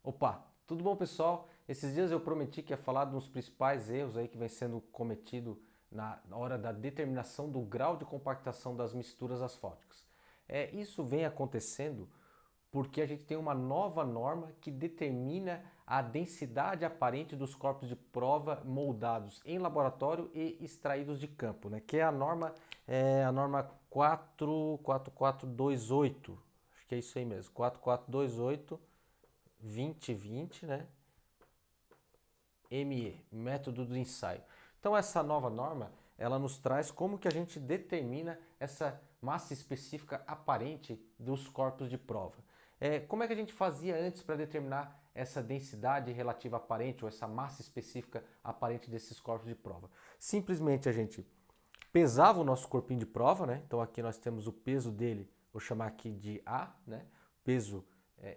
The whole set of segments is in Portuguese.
Opa, tudo bom, pessoal? Esses dias eu prometi que ia falar dos principais erros aí que vem sendo cometido na hora da determinação do grau de compactação das misturas asfálticas. Isso vem acontecendo porque a gente tem uma nova norma que determina a densidade aparente dos corpos de prova moldados em laboratório e extraídos de campo, né? Que é a norma 44428. Acho que é isso aí mesmo, 4428 2020, né? ME, método do ensaio. Então essa nova norma, ela nos traz como que a gente determina essa massa específica aparente dos corpos de prova. Como é que a gente fazia antes para determinar essa densidade relativa aparente ou essa massa específica aparente desses corpos de prova? Simplesmente a gente pesava o nosso corpinho de prova, né? Então aqui nós temos o peso dele, vou chamar aqui de A, né? Peso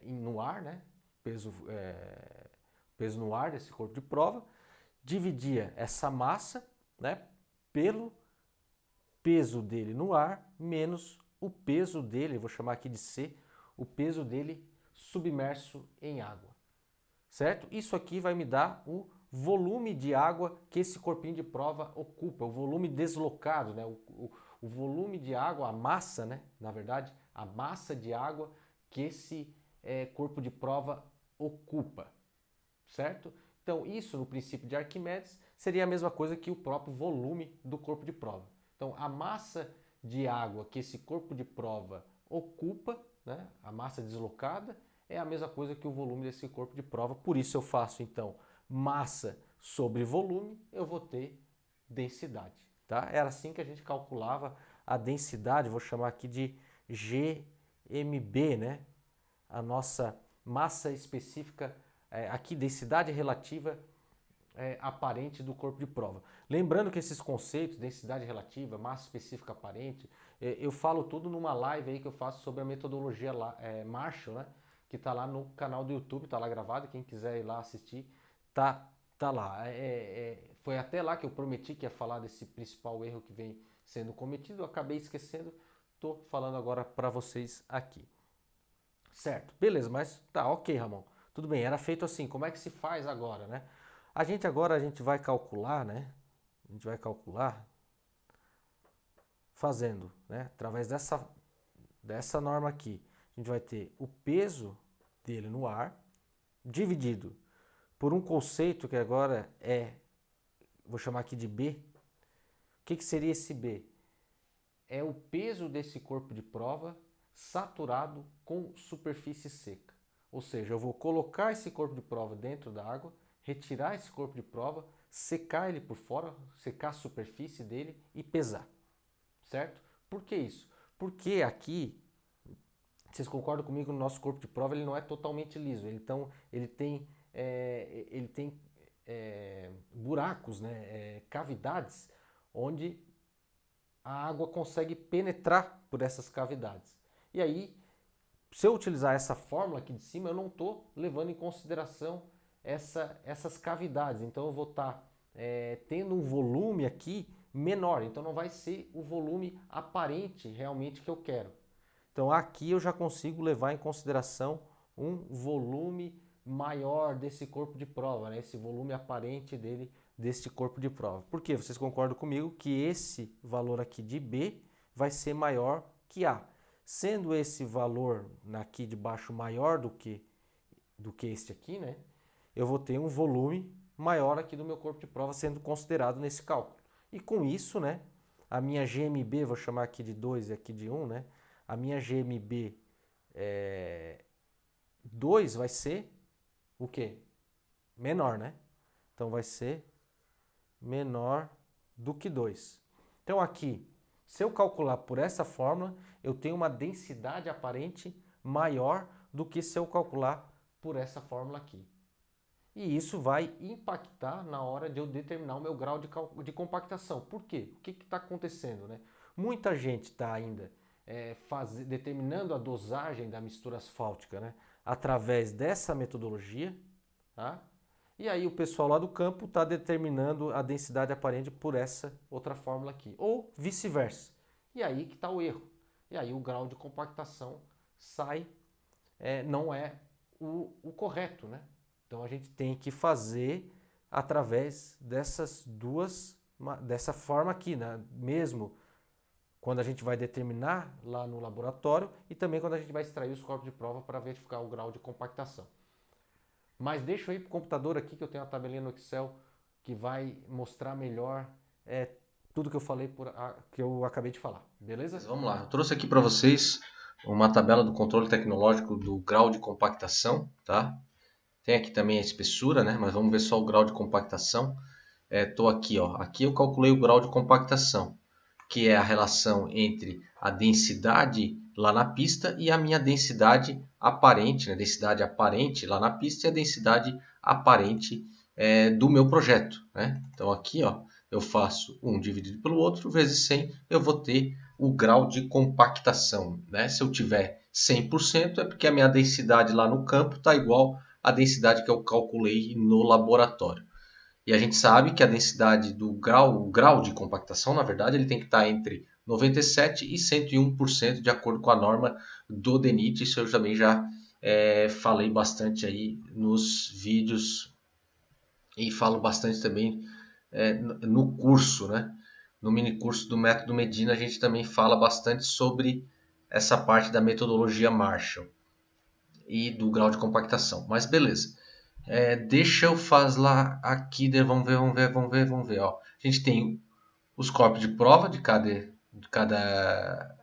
no ar, né? Peso no ar desse corpo de prova, dividia essa massa, né, pelo peso dele no ar menos o peso dele, vou chamar aqui de C, o peso dele submerso em água, certo? Isso aqui vai me dar o volume de água que esse corpinho de prova ocupa, o volume deslocado, né? O volume de água, a massa, né? Na verdade, a massa de água que esse corpo de prova ocupa, certo? Então, isso no princípio de Arquimedes seria a mesma coisa que o próprio volume do corpo de prova. Então, a massa de água que esse corpo de prova ocupa, né, a massa deslocada, é a mesma coisa que o volume desse corpo de prova. Por isso eu faço, então, massa sobre volume, eu vou ter densidade. Tá? Era assim que a gente calculava a densidade, vou chamar aqui de GMB, né? A nossa massa específica, aqui densidade relativa aparente do corpo de prova. Lembrando que esses conceitos, densidade relativa, massa específica aparente, eu falo tudo numa live aí que eu faço sobre a metodologia Marshall, né? Que está lá no canal do YouTube, está lá gravado, quem quiser ir lá assistir, tá lá. Foi até lá que eu prometi que ia falar desse principal erro que vem sendo cometido, eu acabei esquecendo, estou falando agora para vocês aqui. Certo, beleza, mas tá, ok, Ramon. Tudo bem, era feito assim. Como é que se faz agora, né? A gente vai calcular, né? A gente vai calcular fazendo, né? Através dessa norma aqui. A gente vai ter o peso dele no ar dividido por um conceito que agora vou chamar aqui de B. O que seria esse B? É o peso desse corpo de prova saturado com superfície seca. Ou seja, eu vou colocar esse corpo de prova dentro da água, retirar esse corpo de prova, secar ele por fora, secar a superfície dele e pesar. Certo? Por que isso? Porque aqui, vocês concordam comigo, no nosso corpo de prova ele não é totalmente liso. Então ele tem buracos, né, cavidades, onde a água consegue penetrar por essas cavidades. E aí, se eu utilizar essa fórmula aqui de cima, eu não estou levando em consideração essas cavidades. Então eu vou estar tendo um volume aqui menor. Então não vai ser o volume aparente realmente que eu quero. Então aqui eu já consigo levar em consideração um volume maior desse corpo de prova, né? Esse volume aparente dele, deste corpo de prova. Por quê? Vocês concordam comigo que esse valor aqui de B vai ser maior que A. Sendo esse valor aqui de baixo maior do que este aqui, né? Eu vou ter um volume maior aqui do meu corpo de prova sendo considerado nesse cálculo. E com isso, né, a minha GMB, vou chamar aqui de 2 e aqui de 1, né? A minha GMB 2 vai ser o quê? Menor, né? Então vai ser menor do que 2. Então aqui, se eu calcular por essa fórmula, eu tenho uma densidade aparente maior do que se eu calcular por essa fórmula aqui. E isso vai impactar na hora de eu determinar o meu grau de compactação. Por quê? O que está acontecendo, né? Muita gente está ainda determinando a dosagem da mistura asfáltica, né, através dessa metodologia, tá? E aí o pessoal lá do campo está determinando a densidade aparente por essa outra fórmula aqui. Ou vice-versa. E aí que está o erro. E aí o grau de compactação sai, não é o correto, né? Então a gente tem que fazer através dessa forma aqui, né? Mesmo quando a gente vai determinar lá no laboratório e também quando a gente vai extrair os corpos de prova para verificar o grau de compactação. Mas deixa eu ir para o computador aqui que eu tenho a tabelinha no Excel que vai mostrar melhor tudo que eu falei, que eu acabei de falar, beleza? Mas vamos lá, eu trouxe aqui para vocês uma tabela do controle tecnológico do grau de compactação, tá? Tem aqui também a espessura, né? Mas vamos ver só o grau de compactação. Estou aqui, ó. Aqui eu calculei o grau de compactação, que é a relação entre a densidade lá na pista e a minha densidade aparente, né? Densidade aparente lá na pista e a densidade aparente do meu projeto, né? Então aqui, ó, eu faço 1 dividido pelo outro vezes 100, eu vou ter o grau de compactação, né? Se eu tiver 100% é porque a minha densidade lá no campo está igual à densidade que eu calculei no laboratório. E a gente sabe que a densidade do grau, o grau de compactação, na verdade, ele tem que estar entre 97% e 101% de acordo com a norma do DENIT. Isso eu também já falei bastante aí nos vídeos e falo bastante também no curso, né? No mini curso do Método Medina, a gente também fala bastante sobre essa parte da metodologia Marshall e do grau de compactação. Mas beleza. Deixa eu fazer lá aqui, vamos ver. Ó. A gente tem os corpos de prova de cada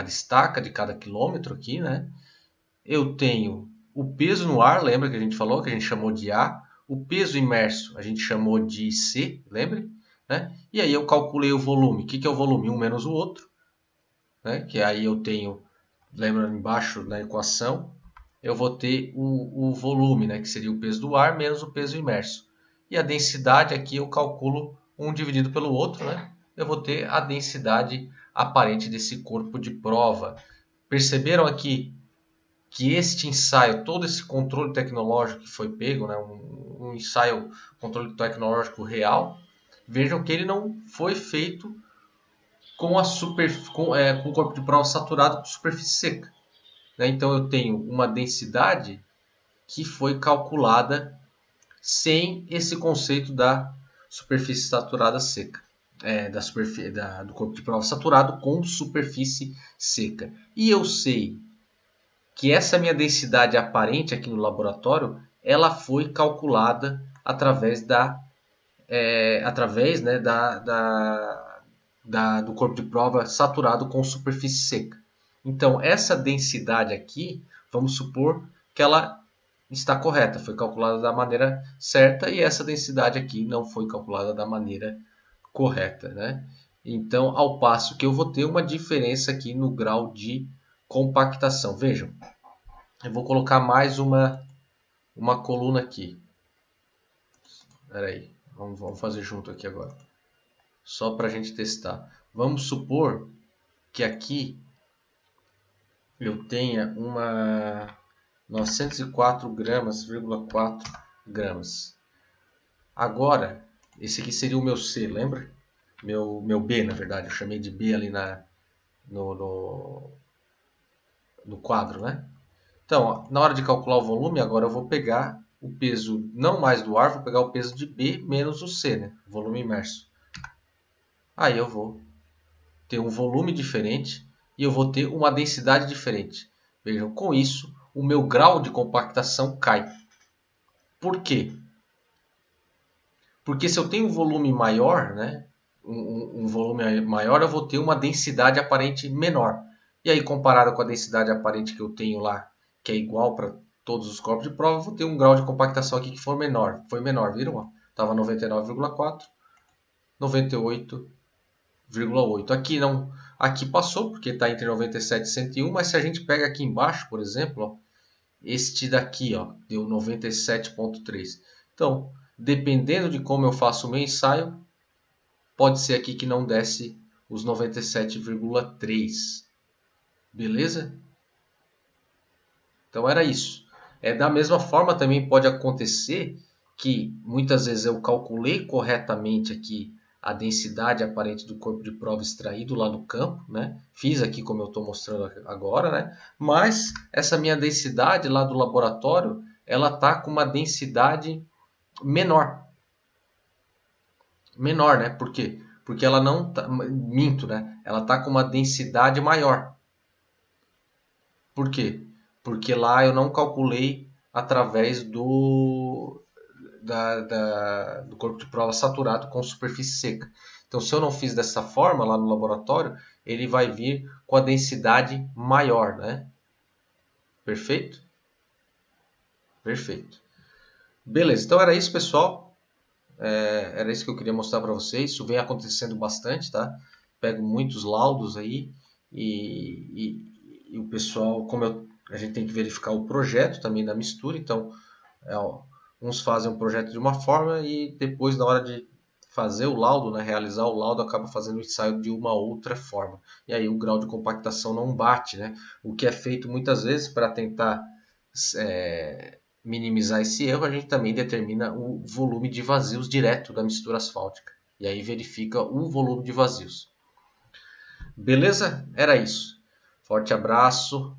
estaca, de cada quilômetro aqui, né? Eu tenho o peso no ar, lembra que a gente falou, que a gente chamou de A. O peso imerso a gente chamou de C, lembra? Né? E aí eu calculei o volume. O que é o volume? Um menos o outro. Né? Que aí eu tenho, lembra embaixo na equação, eu vou ter o volume, né, que seria o peso do ar menos o peso imerso. E a densidade aqui eu calculo um dividido pelo outro, né? Eu vou ter a densidade aparente desse corpo de prova. Perceberam aqui que este ensaio, todo esse controle tecnológico que foi pego, né, um ensaio, controle tecnológico real, vejam que ele não foi feito com o corpo de prova saturado com superfície seca. Né? Então eu tenho uma densidade que foi calculada sem esse conceito da superfície saturada seca, do corpo de prova saturado com superfície seca. E eu sei que essa minha densidade aparente aqui no laboratório, ela foi calculada através né, do corpo de prova saturado com superfície seca. Então, essa densidade aqui, vamos supor que ela está correta, foi calculada da maneira certa e essa densidade aqui não foi calculada da maneira correta, né? Então, ao passo que eu vou ter uma diferença aqui no grau de compactação. Vejam, eu vou colocar mais uma coluna aqui. Espera aí, vamos fazer junto aqui agora. Só para a gente testar. Vamos supor que aqui eu tenha uma 904 gramas,4 gramas. Agora, esse aqui seria o meu C, lembra? Meu B, na verdade. Eu chamei de B ali no quadro, né? Então, ó, na hora de calcular o volume, agora eu vou pegar o peso, não mais do ar, vou pegar o peso de B menos o C, né? Volume imerso. Aí eu vou ter um volume diferente e eu vou ter uma densidade diferente. Vejam, com isso, o meu grau de compactação cai. Por quê? Porque se eu tenho um volume maior, né, um volume maior, eu vou ter uma densidade aparente menor. E aí, comparado com a densidade aparente que eu tenho lá, que é igual para todos os corpos de prova, eu vou ter um grau de compactação aqui que for menor. Foi menor, viram? Estava 99,4, 98,8. Aqui não, aqui passou porque está entre 97 e 101, mas se a gente pega aqui embaixo, por exemplo, ó, este daqui, ó, deu 97,3. Então, dependendo de como eu faço o meu ensaio, pode ser aqui que não desce os 97,3. Beleza? Então era isso. Da mesma forma também pode acontecer que muitas vezes eu calculei corretamente aqui a densidade aparente do corpo de prova extraído lá no campo, né? Fiz aqui como eu estou mostrando agora, né? Mas essa minha densidade lá do laboratório, ela está com uma densidade menor. Menor, né? Por quê? Porque ela não tá, minto, né? Ela está com uma densidade maior. Por quê? Porque lá eu não calculei através do corpo de prova saturado com superfície seca. Então, se eu não fiz dessa forma lá no laboratório, ele vai vir com a densidade maior, né? Perfeito? Perfeito. Beleza, então era isso, pessoal. Era isso que eu queria mostrar para vocês. Isso vem acontecendo bastante, tá? Pego muitos laudos aí e o pessoal, a gente tem que verificar o projeto também da mistura, então uns fazem um projeto de uma forma e depois, na hora de fazer o laudo, né, realizar o laudo, acaba fazendo o ensaio de uma outra forma. E aí o grau de compactação não bate, né? O que é feito muitas vezes para tentar minimizar esse erro, a gente também determina o volume de vazios direto da mistura asfáltica. E aí verifica o volume de vazios. Beleza? Era isso. Forte abraço.